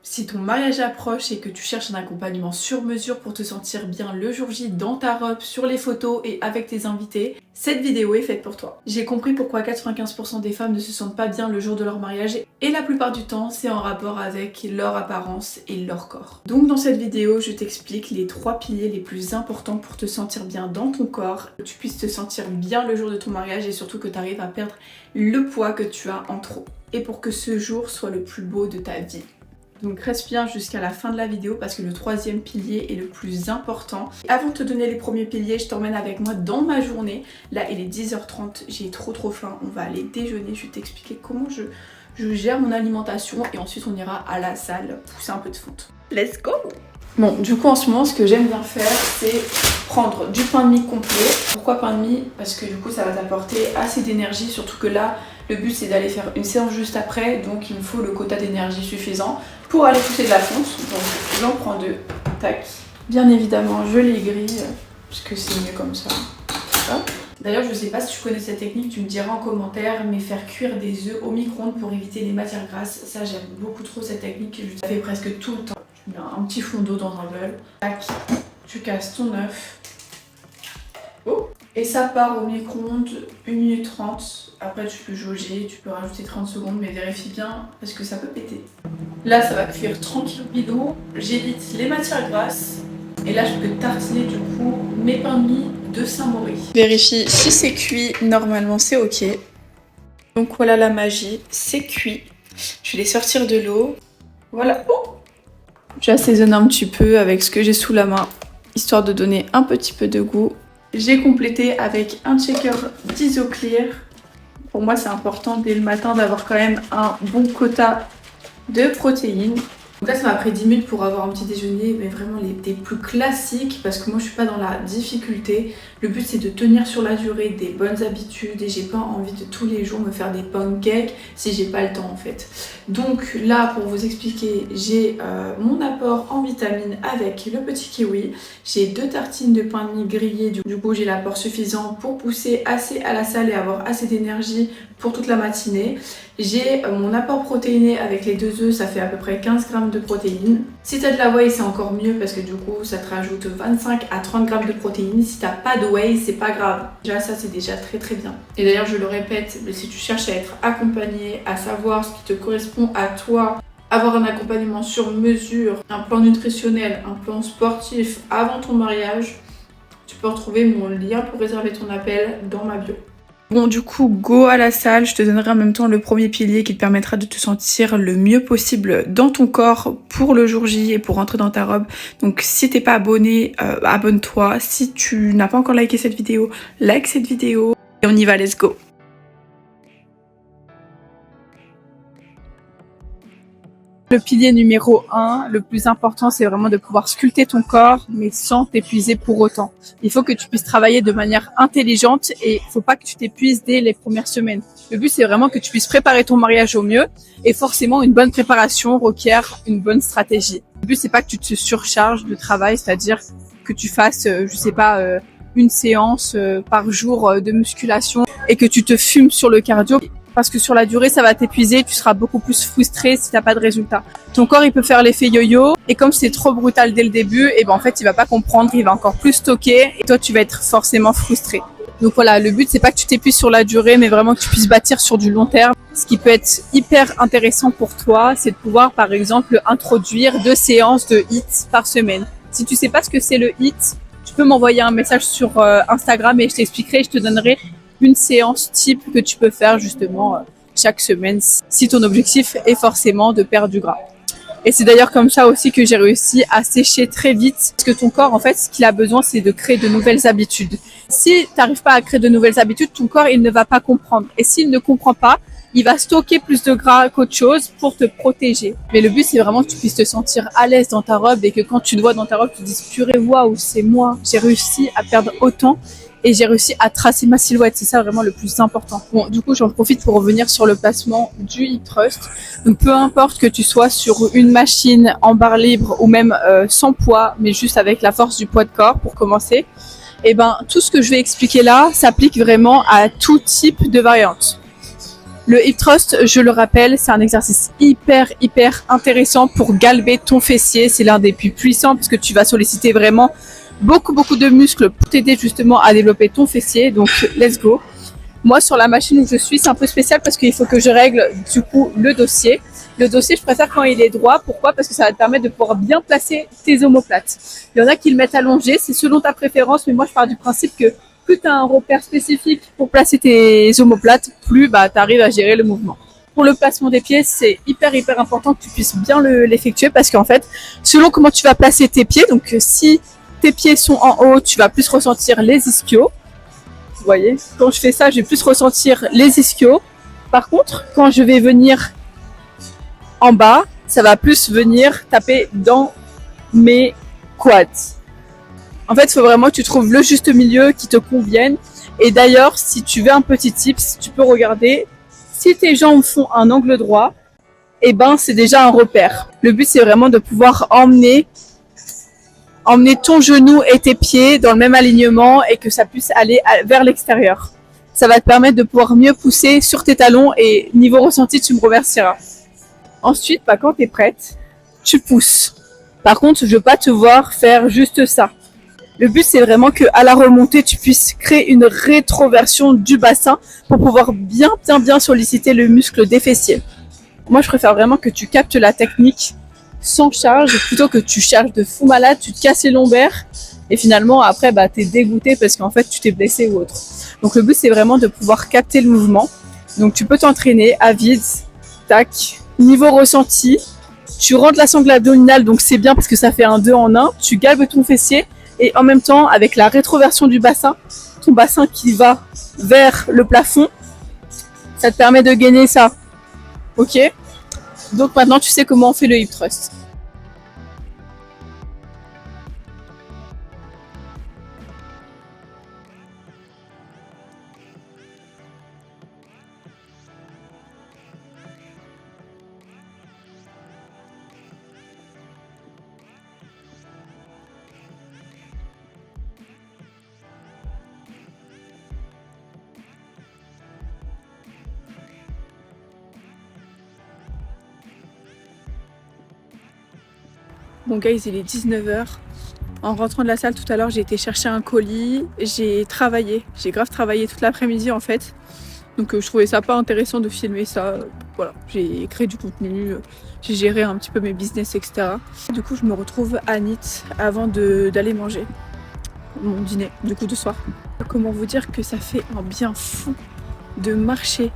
Si ton mariage approche et que tu cherches un accompagnement sur mesure pour te sentir bien le jour J dans ta robe, sur les photos et avec tes invités, cette vidéo est faite pour toi. J'ai compris pourquoi 95% des femmes ne se sentent pas bien le jour de leur mariage et la plupart du temps c'est en rapport avec leur apparence et leur corps. Donc dans cette vidéo je t'explique les 3 piliers les plus importants pour te sentir bien dans ton corps, que tu puisses te sentir bien le jour de ton mariage et surtout que tu arrives à perdre le poids que tu as en trop. Et pour que ce jour soit le plus beau de ta vie. Donc reste bien jusqu'à la fin de la vidéo parce que le 3e pilier est le plus important. Avant de te donner les premiers piliers, je t'emmène avec moi dans ma journée. Là il est 10h30, j'ai trop faim, on va aller déjeuner. Je vais t'expliquer comment je gère mon alimentation et ensuite on ira à la salle pousser un peu de foot. Let's go! Bon, du coup en ce moment ce que j'aime bien faire c'est prendre du pain de mie complet. Pourquoi pain de mie? Parce que du coup ça va t'apporter assez d'énergie, surtout que là le but c'est d'aller faire une séance juste après, donc il me faut le quota d'énergie suffisant pour aller pousser de la fonte. Donc j'en prends 2, tac. Bien évidemment je les grille, parce que c'est mieux comme ça. D'ailleurs je sais pas si tu connais cette technique, tu me diras en commentaire, mais faire cuire des œufs au micro-ondes pour éviter les matières grasses, ça j'aime beaucoup trop cette technique, je la fais presque tout le temps. Tu mets un petit fond d'eau dans un bol, tac, tu casses ton œuf. Oh. Et ça part au micro-ondes 1 minute 30. Après tu peux jauger, tu peux rajouter 30 secondes, mais vérifie bien parce que ça peut péter. Là ça va cuire tranquillement, j'évite les matières grasses. Et là je peux tartiner du coup mes pains de mie de Saint-Maurice. Vérifie si c'est cuit, normalement c'est ok. Donc voilà la magie, c'est cuit. Je vais les sortir de l'eau. Voilà. Oh, j'assaisonne un petit peu avec ce que j'ai sous la main, histoire de donner un petit peu de goût. J'ai complété avec un shaker d'Isoclear. Pour moi c'est important dès le matin d'avoir quand même un bon quota de protéines. Donc là ça m'a pris 10 minutes pour avoir un petit déjeuner, mais vraiment des plus classiques parce que moi je suis pas dans la difficulté. Le but c'est de tenir sur la durée des bonnes habitudes et j'ai pas envie de tous les jours me faire des pancakes si j'ai pas le temps en fait. Donc là pour vous expliquer, j'ai mon apport en vitamines avec le petit kiwi. J'ai 2 tartines de pain de mie grillé, du coup j'ai l'apport suffisant pour pousser assez à la salle et avoir assez d'énergie pour toute la matinée. J'ai mon apport protéiné avec les 2 œufs, ça fait à peu près 15 grammes de protéines. Si tu as de la whey c'est encore mieux parce que du coup ça te rajoute 25 à 30 grammes de protéines. Si tu n'as pas de whey c'est pas grave, déjà ça c'est déjà très bien. Et d'ailleurs je le répète, mais si tu cherches à être accompagné, à savoir ce qui te correspond à toi, avoir un accompagnement sur mesure, un plan nutritionnel, un plan sportif avant ton mariage, tu peux retrouver mon lien pour réserver ton appel dans ma bio. Bon du coup go à la salle, je te donnerai en même temps le premier pilier qui te permettra de te sentir le mieux possible dans ton corps pour le jour J et pour rentrer dans ta robe. Donc si t'es pas abonné, abonne-toi. Si tu n'as pas encore liké cette vidéo, like cette vidéo. Et on y va, let's go. Le pilier numéro 1, le plus important, c'est vraiment de pouvoir sculpter ton corps, mais sans t'épuiser pour autant. Il faut que tu puisses travailler de manière intelligente et il faut pas que tu t'épuises dès les premières semaines. Le but, c'est vraiment que tu puisses préparer ton mariage au mieux et forcément, une bonne préparation requiert une bonne stratégie. Le but, c'est pas que tu te surcharges de travail, c'est-à-dire que tu fasses, une séance par jour de musculation et que tu te fumes sur le cardio. Parce que sur la durée, ça va t'épuiser, tu seras beaucoup plus frustré si t'as pas de résultat. Ton corps, il peut faire l'effet yo-yo, et comme c'est trop brutal dès le début, et ben en fait, il va pas comprendre, il va encore plus stocker, et toi, tu vas être forcément frustré. Donc voilà, le but, c'est pas que tu t'épuises sur la durée, mais vraiment que tu puisses bâtir sur du long terme. Ce qui peut être hyper intéressant pour toi, c'est de pouvoir, par exemple, introduire 2 séances de HIIT par semaine. Si tu sais pas ce que c'est le HIIT, tu peux m'envoyer un message sur Instagram et je t'expliquerai, je te donnerai une séance type que tu peux faire justement chaque semaine si ton objectif est forcément de perdre du gras. Et c'est d'ailleurs comme ça aussi que j'ai réussi à sécher très vite parce que ton corps en fait ce qu'il a besoin c'est de créer de nouvelles habitudes. Si tu n'arrives pas à créer de nouvelles habitudes, ton corps il ne va pas comprendre et s'il ne comprend pas, il va stocker plus de gras qu'autre chose pour te protéger. Mais le but c'est vraiment que tu puisses te sentir à l'aise dans ta robe et que quand tu te vois dans ta robe tu te dises purée waouh c'est moi, j'ai réussi à perdre autant. Et j'ai réussi à tracer ma silhouette, c'est ça vraiment le plus important. Bon, du coup, j'en profite pour revenir sur le placement du Hip Thrust. Donc, peu importe que tu sois sur une machine en barre libre ou même sans poids, mais juste avec la force du poids de corps pour commencer, et ben tout ce que je vais expliquer là s'applique vraiment à tout type de variante. Le hip thrust, je le rappelle, c'est un exercice hyper intéressant pour galber ton fessier. C'est l'un des plus puissants parce que tu vas solliciter vraiment beaucoup de muscles pour t'aider justement à développer ton fessier. Donc let's go. Moi sur la machine où je suis, c'est un peu spécial parce qu'il faut que je règle du coup le dossier. Le dossier, je préfère quand il est droit. Pourquoi? Parce que ça va te permettre de pouvoir bien placer tes omoplates. Il y en a qui le mettent allongé, c'est selon ta préférence, mais moi je pars du principe que plus tu as un repère spécifique pour placer tes omoplates, plus tu arrives à gérer le mouvement. Pour le placement des pieds, c'est hyper important que tu puisses bien l'effectuer parce qu'en fait, selon comment tu vas placer tes pieds, donc si tes pieds sont en haut, tu vas plus ressentir les ischios. Vous voyez, quand je fais ça, je vais plus ressentir les ischios. Par contre, quand je vais venir en bas, ça va plus venir taper dans mes quads. En fait, il faut vraiment que tu trouves le juste milieu qui te convienne. Et d'ailleurs, si tu veux un petit tips, tu peux regarder. Si tes jambes font un angle droit, eh ben, c'est déjà un repère. Le but, c'est vraiment de pouvoir emmener ton genou et tes pieds dans le même alignement et que ça puisse aller vers l'extérieur. Ça va te permettre de pouvoir mieux pousser sur tes talons et niveau ressenti, tu me remercieras. Ensuite, quand tu es prête, tu pousses. Par contre, je veux pas te voir faire juste ça. Le but, c'est vraiment qu'à la remontée, tu puisses créer une rétroversion du bassin pour pouvoir bien solliciter le muscle des fessiers. Moi, je préfère vraiment que tu captes la technique sans charge, plutôt que tu charges de fou malade, tu te casses les lombaires et finalement, après, t'es dégoûté parce qu'en fait, tu t'es blessé ou autre. Donc, le but, c'est vraiment de pouvoir capter le mouvement. Donc, tu peux t'entraîner à vide, tac, niveau ressenti. Tu rentres la sangle abdominale, donc c'est bien parce que ça fait un 2 en 1. Tu galbes ton fessier. Et en même temps, avec la rétroversion du bassin, ton bassin qui va vers le plafond, ça te permet de gagner ça. Ok? Donc maintenant, tu sais comment on fait le hip thrust. Bon guys, il est 19h. En rentrant de la salle tout à l'heure, j'ai été chercher un colis. J'ai grave travaillé toute l'après-midi en fait. Donc je trouvais ça pas intéressant de filmer ça. Voilà, j'ai créé du contenu, j'ai géré un petit peu mes business, etc. Du coup, je me retrouve à Nîmes avant d'aller manger mon dîner, du coup de soir. Comment vous dire que ça fait un bien fou de marcher.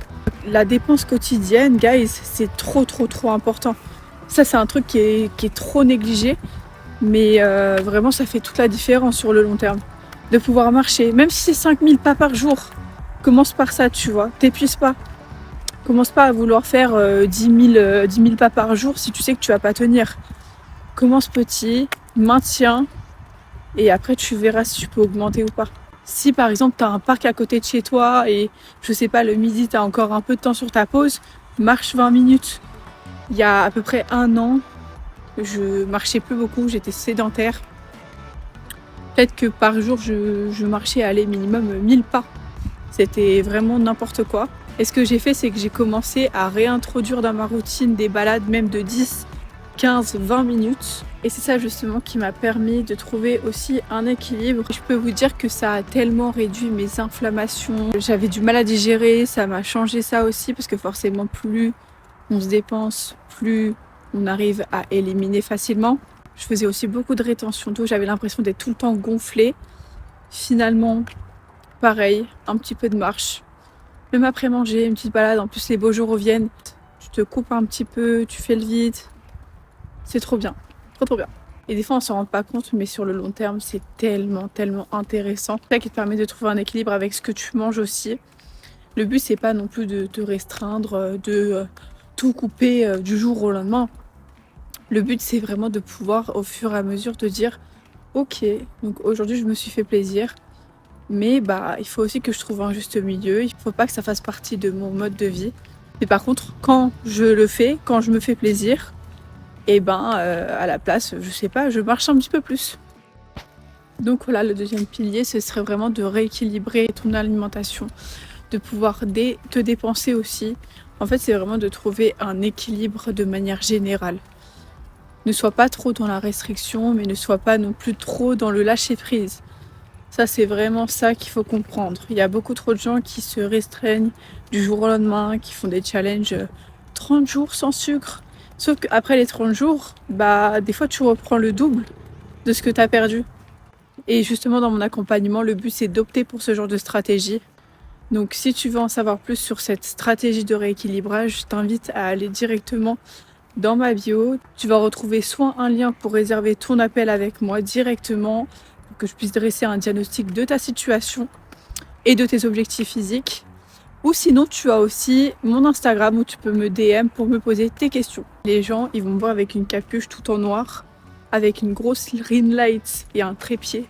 La dépense quotidienne, guys, c'est trop important. Ça, c'est un truc qui est trop négligé, mais vraiment, ça fait toute la différence sur le long terme. De pouvoir marcher, même si c'est 5000 pas par jour, commence par ça, tu vois. T'épuises pas. Commence pas à vouloir faire 10 000 pas par jour si tu sais que tu vas pas tenir. Commence petit, maintiens, et après, tu verras si tu peux augmenter ou pas. Si par exemple, tu as un parc à côté de chez toi et je sais pas, le midi, tu as encore un peu de temps sur ta pause, marche 20 minutes. Il y a à peu près 1 an, je marchais plus beaucoup, j'étais sédentaire. Peut-être que par jour, je marchais à aller minimum 1000 pas. C'était vraiment n'importe quoi. Et ce que j'ai fait, c'est que j'ai commencé à réintroduire dans ma routine des balades même de 10, 15, 20 minutes. Et c'est ça justement qui m'a permis de trouver aussi un équilibre. Je peux vous dire que ça a tellement réduit mes inflammations. J'avais du mal à digérer, ça m'a changé ça aussi parce que forcément plus on se dépense, plus on arrive à éliminer facilement. Je faisais aussi beaucoup de rétention d'eau, j'avais l'impression d'être tout le temps gonflée. Finalement, pareil, un petit peu de marche. Même après manger, une petite balade, en plus les beaux jours reviennent. Tu te coupes un petit peu, tu fais le vide. C'est trop bien, trop bien. Et des fois on s'en rend pas compte, mais sur le long terme, c'est tellement intéressant. C'est ça qui te permet de trouver un équilibre avec ce que tu manges aussi. Le but, c'est pas non plus de te restreindre, de tout couper du jour au lendemain. Le but, c'est vraiment de pouvoir, au fur et à mesure, te dire ok, donc aujourd'hui, je me suis fait plaisir, mais il faut aussi que je trouve un juste milieu. Il faut pas que ça fasse partie de mon mode de vie. Mais par contre, quand je le fais, quand je me fais plaisir, à la place, je sais pas, je marche un petit peu plus. Donc voilà, le deuxième pilier, ce serait vraiment de rééquilibrer ton alimentation, de pouvoir te dépenser aussi En fait, c'est vraiment de trouver un équilibre de manière générale. Ne sois pas trop dans la restriction, mais ne sois pas non plus trop dans le lâcher-prise. Ça, c'est vraiment ça qu'il faut comprendre. Il y a beaucoup trop de gens qui se restreignent du jour au lendemain, qui font des challenges 30 jours sans sucre. Sauf qu'après les 30 jours, des fois tu reprends le double de ce que tu as perdu. Et justement, dans mon accompagnement, le but c'est d'opter pour ce genre de stratégie. Donc si tu veux en savoir plus sur cette stratégie de rééquilibrage, je t'invite à aller directement dans ma bio. Tu vas retrouver soit un lien pour réserver ton appel avec moi directement, pour que je puisse dresser un diagnostic de ta situation et de tes objectifs physiques. Ou sinon, tu as aussi mon Instagram où tu peux me DM pour me poser tes questions. Les gens, ils vont me voir avec une capuche tout en noir, avec une grosse ring light et un trépied.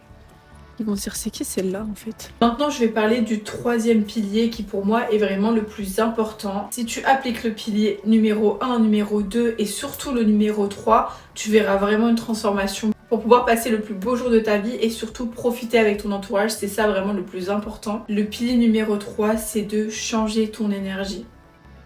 Ils vont se dire, c'est qui celle-là en fait? Maintenant, je vais parler du troisième pilier qui pour moi est vraiment le plus important. Si tu appliques le pilier numéro 1, numéro 2 et surtout le numéro 3, tu verras vraiment une transformation pour pouvoir passer le plus beau jour de ta vie et surtout profiter avec ton entourage. C'est ça vraiment le plus important. Le pilier numéro 3, c'est de changer ton énergie.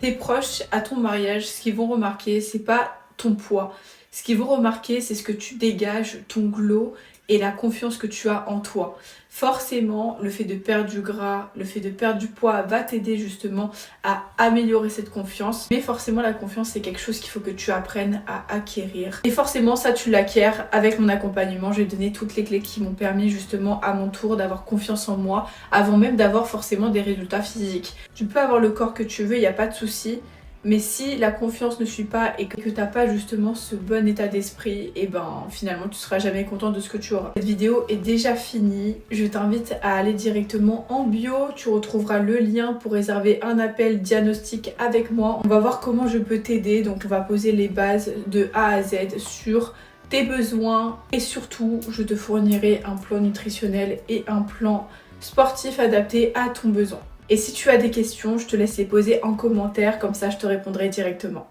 Tes proches à ton mariage, ce qu'ils vont remarquer, c'est pas ton poids. Ce qu'ils vont remarquer, c'est ce que tu dégages, ton glow et la confiance que tu as en toi. Forcément, le fait de perdre du gras, le fait de perdre du poids va t'aider justement à améliorer cette confiance. Mais forcément, la confiance, c'est quelque chose qu'il faut que tu apprennes à acquérir. Et forcément, ça, tu l'acquiers avec mon accompagnement. Je vais te donner toutes les clés qui m'ont permis justement à mon tour d'avoir confiance en moi avant même d'avoir forcément des résultats physiques. Tu peux avoir le corps que tu veux, il n'y a pas de souci. Mais si la confiance ne suit pas et que tu n'as pas justement ce bon état d'esprit, et finalement tu seras jamais content de ce que tu auras. Cette vidéo est déjà finie, je t'invite à aller directement en bio, tu retrouveras le lien pour réserver un appel diagnostic avec moi. On va voir comment je peux t'aider, donc on va poser les bases de A à Z sur tes besoins et surtout je te fournirai un plan nutritionnel et un plan sportif adapté à ton besoin. Et si tu as des questions, je te laisse les poser en commentaire, comme ça je te répondrai directement.